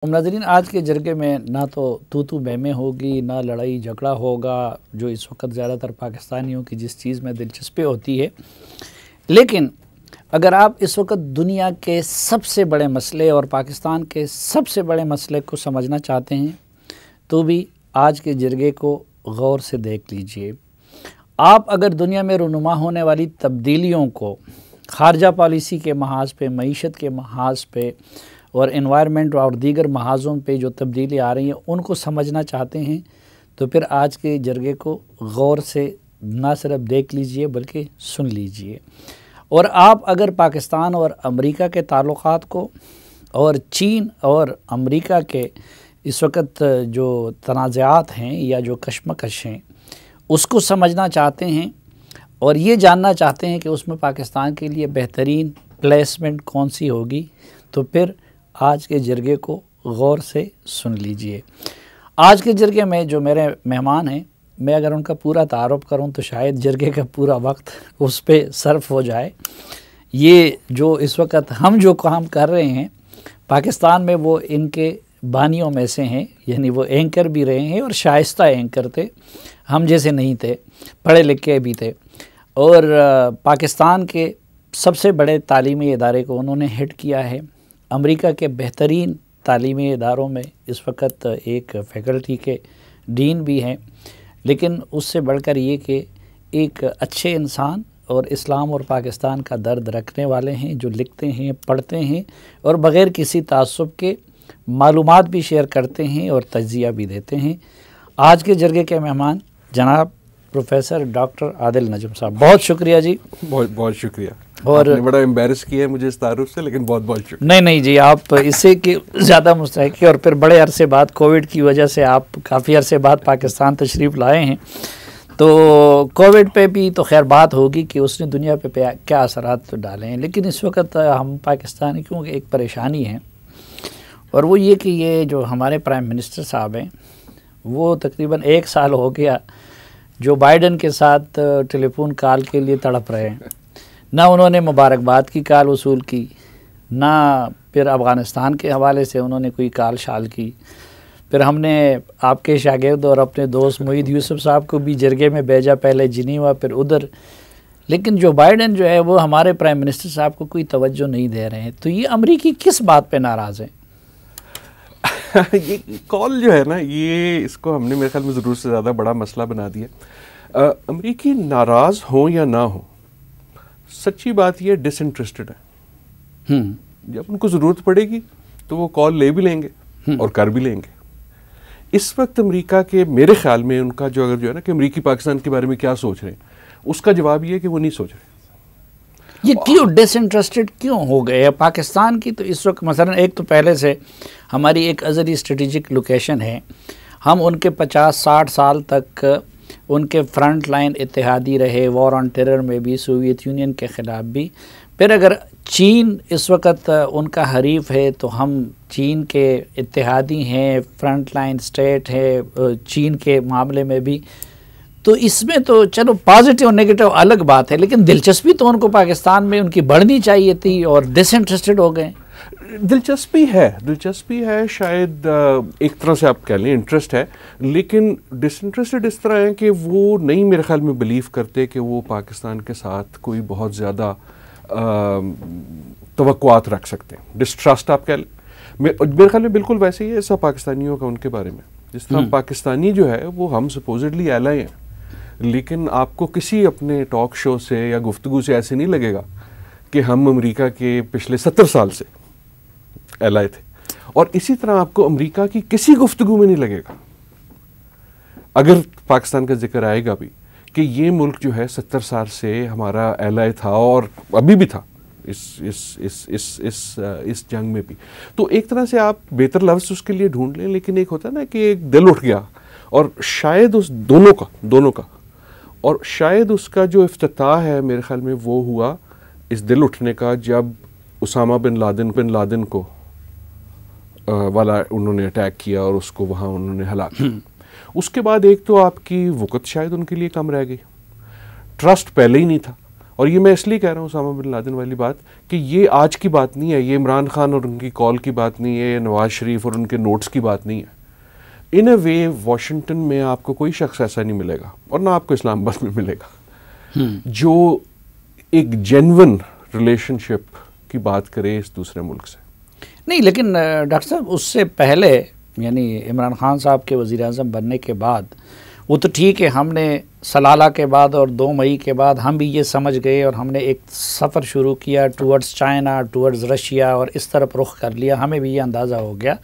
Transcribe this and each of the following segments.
नाज़रीन, आज के जरगे में ना तो तू बहमें होगी, ना लड़ाई झगड़ा होगा, जो इस वक्त ज़्यादातर पाकिस्तानियों की जिस चीज़ में दिलचस्पी होती है। लेकिन अगर आप इस वक्त दुनिया के सबसे बड़े मसले और पाकिस्तान के सबसे बड़े मसले को समझना चाहते हैं तो भी आज के जरगे को गौर से देख लीजिए। आप अगर दुनिया में रुनुमा होने वाली तब्दीलियों को खारजा पॉलिसी के महाज पे, मईशत के महाज पे और एनवायरनमेंट और दीगर महाज़ों पे जो तब्दीली आ रही हैं उनको समझना चाहते हैं तो फिर आज के जरगे को गौर से ना सिर्फ देख लीजिए बल्कि सुन लीजिए। और आप अगर पाकिस्तान और अमेरिका के ताल्लुक़ात को और चीन और अमेरिका के इस वक्त जो तनाज़ात हैं या जो कशमकश हैं उसको समझना चाहते हैं और ये जानना चाहते हैं कि उसमें पाकिस्तान के लिए बेहतरीन प्लेसमेंट कौन सी होगी तो फिर आज के जरगे को गौर से सुन लीजिए। आज के जरगे में जो मेरे मेहमान हैं, मैं अगर उनका पूरा तारुफ करूं तो शायद जरगे का पूरा वक्त उस पर सर्फ हो जाए। ये जो इस वक्त हम जो काम कर रहे हैं पाकिस्तान में वो इनके बानियों में से हैं, यानी वो एंकर भी रहे हैं और शाइस्ता एंकर थे, हम जैसे नहीं थे, पढ़े लिखे भी थे। और पाकिस्तान के सबसे बड़े तालीमी इदारे को उन्होंने हेड किया है। अमेरिका के बेहतरीन तालीमी इदारों में इस वक्त एक फैकल्टी के डीन भी हैं, लेकिन उससे बढ़कर ये कि एक अच्छे इंसान और इस्लाम और पाकिस्तान का दर्द रखने वाले हैं जो लिखते हैं, पढ़ते हैं और बग़ैर किसी तासुब के मालूमात भी शेयर करते हैं और तज्ज़िया भी देते हैं। आज के जरगे के मेहमान जनाब प्रोफेसर डॉक्टर आदिल नजम साहब, बहुत शुक्रिया जी। बहुत बहुत शुक्रिया। और आपने बड़ा एम्बैरस किया है मुझे इस तारुफ से, लेकिन बहुत बहुत शुक्रिया। नहीं जी, आप इससे कि ज़्यादा मुस्तहिक। और फिर बड़े अरसे बाद कोविड की वजह से आप काफ़ी अरसे बाद पाकिस्तान तशरीफ़ लाए हैं, तो कोविड पे भी तो खैर बात होगी कि उसने दुनिया पे क्या असरात डाले हैं। लेकिन इस वक्त हम पाकिस्तानी क्योंकि एक परेशानी है और वो ये कि ये जो हमारे प्राइम मिनिस्टर साहब हैं वो तकरीबन 1 साल हो गया जो बाइडन के साथ टेलीफोन कॉल के लिए तड़प रहे हैं। ना उन्होंने मुबारकबाद की कॉल वसूल की, ना फिर अफ़गानिस्तान के हवाले से उन्होंने कोई कॉल शाल की। फिर हमने आपके शागिर्द और अपने दोस्त मोईद यूसुफ साहब को भी जरगे में भेजा, पहले जिनीवा फिर उधर। लेकिन जो बाइडन जो है वो हमारे प्राइम मिनिस्टर साहब को कोई तवज्जो नहीं दे रहे हैं। तो ये अमरीकी किस बात पे नाराज़ हैं? ये कॉल जो है ना, ये इसको हमने मेरे ख्याल में ज़रूर से ज़्यादा बड़ा मसला बना दिया। अमरीकी नाराज़ हो या ना हो, सच्ची बात ये डिसइंटरेस्टेड है। जब उनको ज़रूरत पड़ेगी तो वो कॉल ले भी लेंगे और कर भी लेंगे। इस वक्त अमेरिका के मेरे ख्याल में उनका जो अगर जो है ना कि अमरीकी पाकिस्तान के बारे में क्या सोच रहे हैं, उसका जवाब ये है कि वो नहीं सोच रहे। ये क्यों डिसइंटरेस्टेड क्यों हो गए हैं पाकिस्तान की? तो इस वक्त मसलन एक तो पहले से हमारी एक अज़ली स्ट्रेटेजिक लोकेशन है, हम उनके 50-60 साल तक उनके फ्रंट लाइन इत्तेहादी रहे, वॉर ऑन टेरर में भी, सोवियत यूनियन के ख़िलाफ़ भी। फिर अगर चीन इस वक्त उनका हरीफ है तो हम चीन के इत्तेहादी हैं, फ्रंट लाइन स्टेट है चीन के मामले में भी। तो इसमें तो चलो पॉजिटिव और नेगेटिव अलग बात है, लेकिन दिलचस्पी तो उनको पाकिस्तान में उनकी बढ़नी चाहिए थी और डिसइंटरेस्टेड हो गए। दिलचस्पी है शायद एक तरह से आप कह लें, इंटरेस्ट है, लेकिन डिसइंटरेस्टेड इस तरह है कि वो नहीं मेरे ख्याल में बिलीव करते कि वो पाकिस्तान के साथ कोई बहुत ज़्यादा तवक्कुआत रख सकते हैं। डिस्ट्रस्ट आप कह लें, मेरे ख्याल में बिल्कुल वैसे ही है सब पाकिस्तानियों का उनके बारे में। जिस तरह पाकिस्तानी जो है वो हम सपोजिटली एलाई हैं, लेकिन आपको किसी अपने टॉक शो से या गुफ्तगू से ऐसे नहीं लगेगा कि हम अमेरिका के पिछले 70 साल से एलाई थे। और इसी तरह आपको अमेरिका की किसी गुफ्तगू में नहीं लगेगा, अगर पाकिस्तान का जिक्र आएगा भी, कि ये मुल्क जो है 70 साल से हमारा एलाई था और अभी भी था इस जंग में भी। तो एक तरह से आप बेहतर लफ्ज़ उसके लिए ढूंढ लें, लेकिन एक होता है ना कि एक दिल उठ गया, और शायद उस दोनों का और शायद उसका जो इफ्तिताह है मेरे ख्याल में वो हुआ इस दिल उठने का जब उसामा बिन लादेन को वाला उन्होंने अटैक किया और उसको वहाँ उन्होंने हलाक किया। उसके बाद एक तो आपकी वक़्त शायद उनके लिए कम रह गई, ट्रस्ट पहले ही नहीं था, और ये मैं इसलिए कह रहा हूँ उसामा बिन लादेन वाली बात कि ये आज की बात नहीं है, ये इमरान खान और उनकी कॉल की बात नहीं है, ये नवाज शरीफ और उनके नोट्स की बात नहीं है। इन अ वे वाशिंगटन में आपको कोई शख्स ऐसा नहीं मिलेगा और ना आपको इस्लामाबाद में मिलेगा जो एक जेन्युइन रिलेशनशिप की बात करे इस दूसरे मुल्क से। नहीं, लेकिन डॉक्टर साहब उससे पहले यानी इमरान खान साहब के वज़ीर-ए-आज़म बनने के बाद वो तो ठीक है, हमने सलाला के बाद और 2 मई के बाद हम भी ये समझ गए और हमने एक सफ़र शुरू किया टूवर्ड्स चाइना, टूवर्ड्स रशिया और इस तरफ रुख कर लिया, हमें भी ये अंदाज़ा हो गया।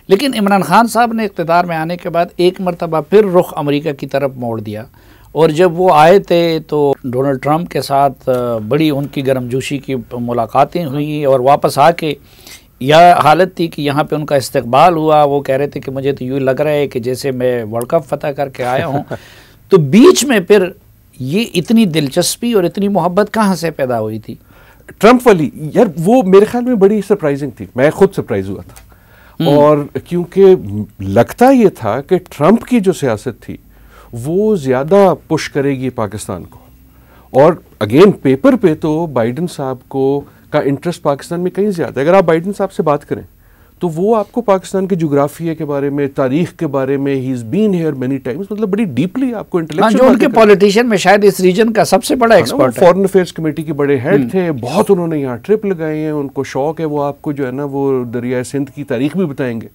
लेकिन इमरान खान साहब ने इक़्तिदार में आने के बाद एक मरतबा फिर रुख अमेरिका की तरफ मोड़ दिया और जब वो आए थे तो डोनाल्ड ट्रंप के साथ बड़ी उनकी गर्मजोशी की मुलाकातें हुई और वापस आके यह हालत थी कि यहाँ पे उनका इस्तकबाल हुआ। वो कह रहे थे कि मुझे तो यूँ लग रहा है कि जैसे मैं वर्ल्ड कप फतह करके आया हूँ। तो बीच में फिर ये इतनी दिलचस्पी और इतनी मोहब्बत कहाँ से पैदा हुई थी? ट्रंप वाली यार वो मेरे ख्याल में बड़ी सरप्राइजिंग थी, मैं खुद सरप्राइज हुआ था। और क्योंकि लगता ये था कि ट्रंप की जो सियासत थी वो ज़्यादा पुश करेगी पाकिस्तान को, और अगेन पेपर पे तो बाइडन साहब को का इंटरेस्ट पाकिस्तान में कहीं ज़्यादा है। अगर आप बाइडन साहब से बात करें तो वो आपको पाकिस्तान के जोग्राफिया के बारे में, तारीख के बारे में, he is been here many times, मतलब बड़ी डीपली आपको इंटेलेक्चुअल जो उनके पॉलिटिशियन में शायद इस रीजन का सबसे बड़ा एक्सपर्ट है। फॉरेन अफेयर्स कमेटी के बड़े हेड थे, बहुत उन्होंने यहाँ ट्रिप लगाए हैं, उनको शौक है, वो आपको जो है ना वो दरियाए सिंध की तारीख भी बताएंगे।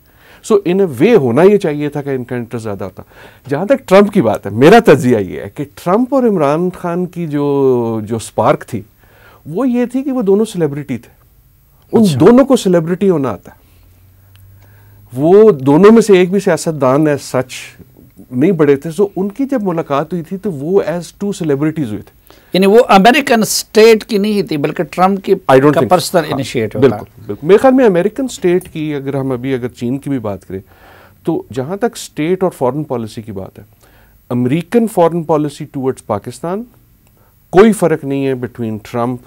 सो इन अ वे होना ये चाहिए था कि इनका इंटरेस्ट ज़्यादा होता। जहाँ तक ट्रंप की बात है, मेरा तज्जिया ये है कि ट्रंप और इमरान खान की जो स्पार्क थी वो ये थी कि वो दोनों सेलिब्रिटी थे। उन दोनों को सेलिब्रिटी होना आता है। वो दोनों में से एक भी सियासतदान है सच नहीं बड़े थे। सो उनकी जब मुलाकात हुई थी तो वो एज 2 सेलिब्रिटीज हुए थे। यानी वो अमेरिकन स्टेट की नहीं थी बल्कि ट्रंप की का पर्सनल इनिशिएटिव था। बिल्कुल, मेरे ख्याल में अमेरिकन स्टेट की, अगर हम अगर चीन की भी बात करें तो जहाँ तक स्टेट और फॉरेन पॉलिसी की बात है, American foreign policy towards Pakistan कोई फ़र्क नहीं है बिटवीन ट्रंप,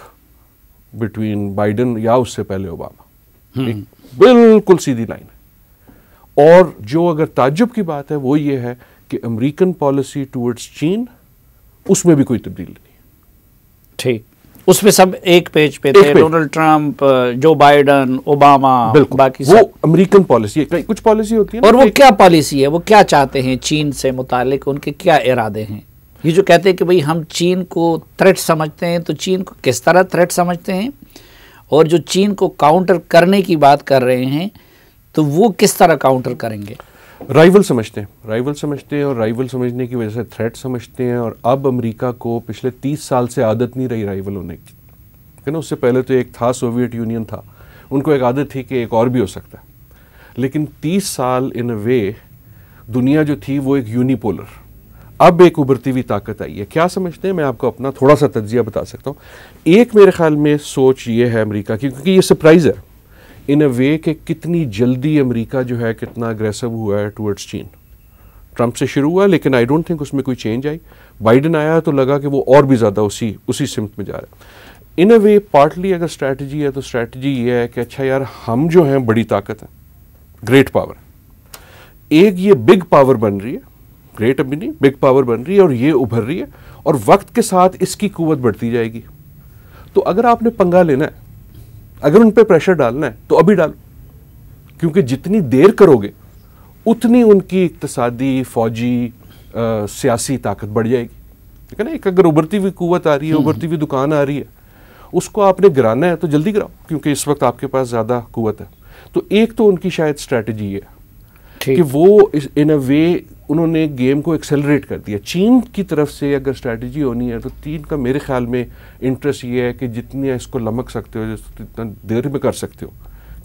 बिटवीन बाइडन या उससे पहले ओबामा। एक बिल्कुल सीधी लाइन है। और जो अगर ताज्जुब की बात है वो ये है कि अमेरिकन पॉलिसी टूवर्ड्स चीन, उसमें भी कोई तब्दीली नहीं। ठीक, उसमें सब एक पेज पे थे, डोनाल्ड ट्रंप, जो बाइडन, ओबामा, बाकी वो अमेरिकन पॉलिसी है। कुछ पॉलिसी होती है और वो क्या पॉलिसी है, वो क्या चाहते हैं चीन से मुतालिक, उनके क्या इरादे हैं? ये जो कहते हैं कि भाई हम चीन को थ्रेट समझते हैं, तो चीन को किस तरह थ्रेट समझते हैं, और जो चीन को काउंटर करने की बात कर रहे हैं तो वो किस तरह काउंटर करेंगे? राइवल समझते हैं, राइवल समझते हैं, और राइवल समझने की वजह से थ्रेट समझते हैं। और अब अमेरिका को पिछले 30 साल से आदत नहीं रही राइवल होने की, है ना। उससे पहले तो एक था, सोवियत यूनियन था, उनको एक आदत थी कि एक और भी हो सकता है। लेकिन 30 साल इन अ वे दुनिया जो थी वो एक यूनिपोलर, अब एक उभरती हुई ताकत आई है। क्या समझते हैं, मैं आपको अपना थोड़ा सा तज्जिया बता सकता हूँ। एक मेरे ख्याल में सोच ये है अमेरिका की, क्योंकि ये सरप्राइज है इन अ वे कि कितनी जल्दी अमेरिका जो है कितना अग्रेसिव हुआ है टुवर्ड्स चीन। ट्रंप से शुरू हुआ, लेकिन आई डोंट थिंक उसमें कोई चेंज आई। बाइडन आया तो लगा कि वो और भी ज़्यादा उसी सिमत में जा रहा है। इन अ वे पार्टली अगर स्ट्रैटेजी है तो स्ट्रैटेजी ये है कि अच्छा यार हम जो हैं बड़ी ताकत है, ग्रेट पावर, एक ये बिग पावर बन रही है, ग्रेट अभी नहीं, बिग पावर बन रही है और ये उभर रही है, और वक्त के साथ इसकी कुव्वत बढ़ती जाएगी। तो अगर आपने पंगा लेना है, अगर उन पर प्रेशर डालना है तो अभी डालो, क्योंकि जितनी देर करोगे उतनी उनकी इक्तिसादी, फौजी, सियासी ताकत बढ़ जाएगी। ठीक है ना। एक अगर उभरती हुई कुव्वत आ रही है, उभरती हुई दुकान आ रही है, उसको आपने गिराना है तो जल्दी गिराओ, क्योंकि इस वक्त आपके पास ज़्यादा कुव्वत है। तो एक तो उनकी शायद स्ट्रैटेजी है कि वो इन अ वे उन्होंने गेम को एक्सेलरेट कर दिया। चीन की तरफ से अगर स्ट्रैटेजी होनी है तो चीन का मेरे ख्याल में इंटरेस्ट ये है कि जितनी इसको लमक सकते हो, जितना देर में कर सकते हो,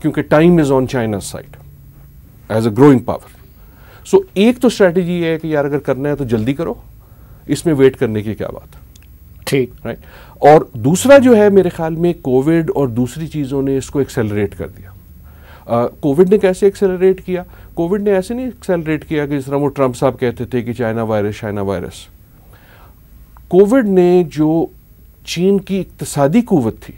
क्योंकि time is on China side as a growing power. So एक तो स्ट्रैटेजी है कि यार अगर करना है तो जल्दी करो, इसमें वेट करने की क्या बात है। ठीक, राइट। और दूसरा जो है मेरे ख्याल में कोविड और दूसरी चीज़ों ने इसको एक्सेलरेट कर दिया। कोविड ने कैसे एक्सेलरेट किया? कोविड ने ऐसे नहीं एक्सेलरेट किया कि जिस तरह वो ट्रंप साहब कहते थे कि चाइना वायरस। कोविड ने जो चीन की इक्तिसादी कुव्वत थी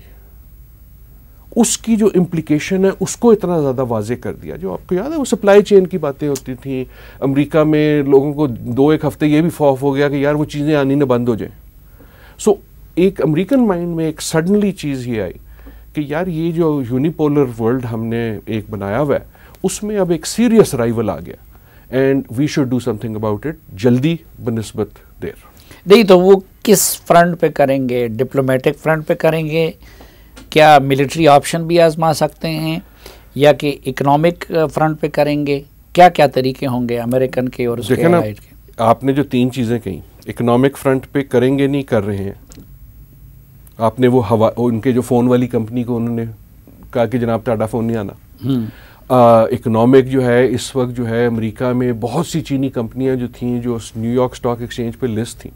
उसकी जो इम्प्लीकेशन है उसको इतना ज़्यादा वाजे कर दिया। जो आपको याद है वो सप्लाई चेन की बातें होती थी, अमेरिका में लोगों को 2-1 हफ्ते ये भी खौफ हो गया कि यार वो चीज़ें आनी ना बंद हो जाए। सो एक अमेरिकन माइंड में एक सडनली चीज़ ये आई कि यार ये जो यूनिपोलर वर्ल्ड हमने एक बनाया हुआ है उसमें अब एक सीरियस राइवल आ गया and we should do something about it जल्दी बनिस्बत देर। नहीं तो वो किस फ्रंट पे करेंगे? डिप्लोमेटिक फ्रंट पे करेंगे? क्या मिलिट्री ऑप्शन भी आजमा सकते हैं या कि इकोनॉमिक फ्रंट पे करेंगे? क्या क्या तरीके होंगे अमेरिकन के और उसके राइट के? आपने जो 3 चीज़ें कही, इकोनॉमिक फ्रंट पे करेंगे नहीं कर रहे हैं। आपने वो उनके जो फ़ोन वाली कंपनी को उन्होंने कहा कि जनाब ताड़ा फ़ोन नहीं आना। इकोनॉमिक जो है इस वक्त जो है अमेरिका में बहुत सी चीनी कंपनियां जो थीं जो न्यूयॉर्क स्टॉक एक्सचेंज पे लिस्ट थीं,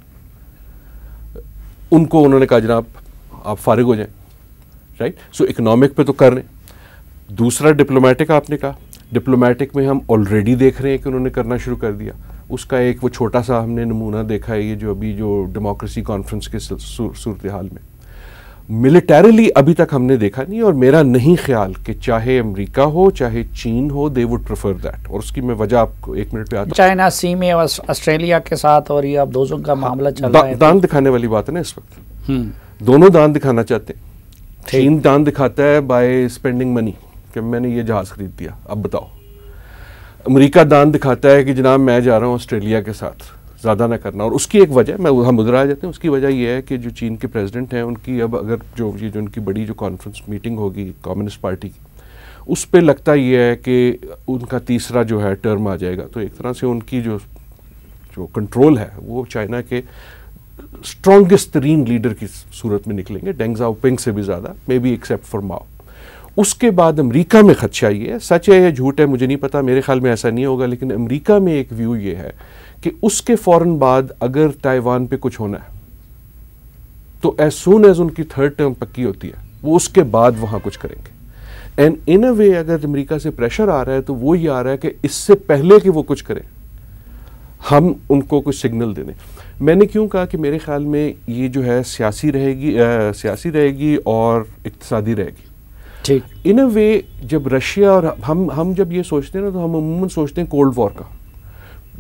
उनको उन्होंने कहा जनाब आप फारिग हो जाएं, राइट। सो इकोनॉमिक पे तो कर रहे हैं। दूसरा डिप्लोमेटिक, आपने कहा डिप्लोमेटिक में हम ऑलरेडी देख रहे हैं कि उन्होंने करना शुरू कर दिया। उसका एक वो छोटा सा हमने नमूना देखा है ये जो अभी जो डेमोक्रेसी कॉन्फ्रेंस के सूरत हाल में। मिलिटरीली अभी तक हमने देखा नहीं और मेरा नहीं ख्याल कि चाहे अमेरिका हो चाहे चीन हो दे वुड प्रेफर दैट। और उसकी मैं वजह आपको 1 मिनट पे आता हूं। चाइना सी में ऑस्ट्रेलिया के साथ और ये अब दोनों का मामला चल रहा है। दांत दिखाने वाली बात है ना इस वक्त। दोनों दांत दिखाना चाहते हैं। चीन दांत दिखाता है बाय स्पेंडिंग मनी कि मैंने ये जहाज खरीद दिया, अब बताओ। अमेरिका दांत दिखाता है कि जनाब मैं जा रहा हूँ ऑस्ट्रेलिया के साथ, ज़्यादा ना करना। और उसकी एक वजह हम उधर आ जाते हैं। उसकी वजह यह है कि जो चीन के प्रेसिडेंट हैं उनकी अब अगर जो उनकी बड़ी जो कॉन्फ्रेंस मीटिंग होगी कम्युनिस्ट पार्टी की, उस पर लगता ये है कि उनका तीसरा जो है टर्म आ जाएगा। तो एक तरह से उनकी जो कंट्रोल है वो चाइना के स्ट्रॉन्गेस्ट तरीन लीडर की सूरत में निकलेंगे, डेंग ज़ाओपिंग से भी ज़्यादा, मे बी एक्सेप्ट फॉर माओ। उसके बाद अमेरिका में खदशा ये है, सच है या झूठ है मुझे नहीं पता, मेरे ख्याल में ऐसा नहीं होगा, लेकिन अमेरिका में एक व्यू ये है कि उसके फ़ौरन बाद अगर ताइवान पे कुछ होना है तो एज सून एज उनकी 3rd टर्म पक्की होती है वो उसके बाद वहाँ कुछ करेंगे। एंड इन अ वे अगर अमेरिका से प्रेशर आ रहा है तो वो ये आ रहा है कि इससे पहले कि वो कुछ करें हम उनको कुछ सिग्नल दे दें। मैंने क्यों कहा कि मेरे ख्याल में ये जो है सियासी रहेगी और इक्तिसादी रहेगी। ठीक। इन अ वे जब रशिया और हम जब ये सोचते हैं ना तो हम अमूमन सोचते हैं कोल्ड वॉर का।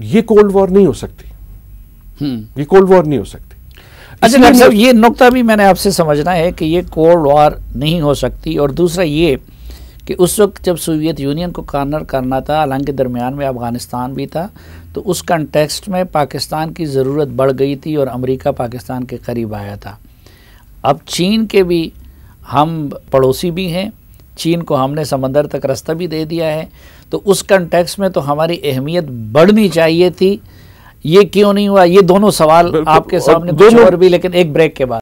ये कोल्ड वॉर नहीं हो सकती, ये कोल्ड वॉर नहीं हो सकती। अच्छा डॉक्टर साहब, ये नुक्ता भी मैंने आपसे समझना है कि ये कोल्ड वॉर नहीं हो सकती। और दूसरा ये कि उस वक्त जब सोवियत यूनियन को कॉर्नर करना था, हालांकि दरमियान में अफ़गानिस्तान भी था, तो उस कंटेक्स्ट में पाकिस्तान की ज़रूरत बढ़ गई थी और अमेरिका पाकिस्तान के करीब आया था। अब चीन के भी हम पड़ोसी भी हैं, चीन को हमने समंदर तक रास्ता भी दे दिया है, तो उस कंटेक्स्ट में तो हमारी अहमियत बढ़नी चाहिए थी। ये क्यों नहीं हुआ? ये दोनों सवाल आपके सामने कुछ और भी, लेकिन एक ब्रेक के बाद।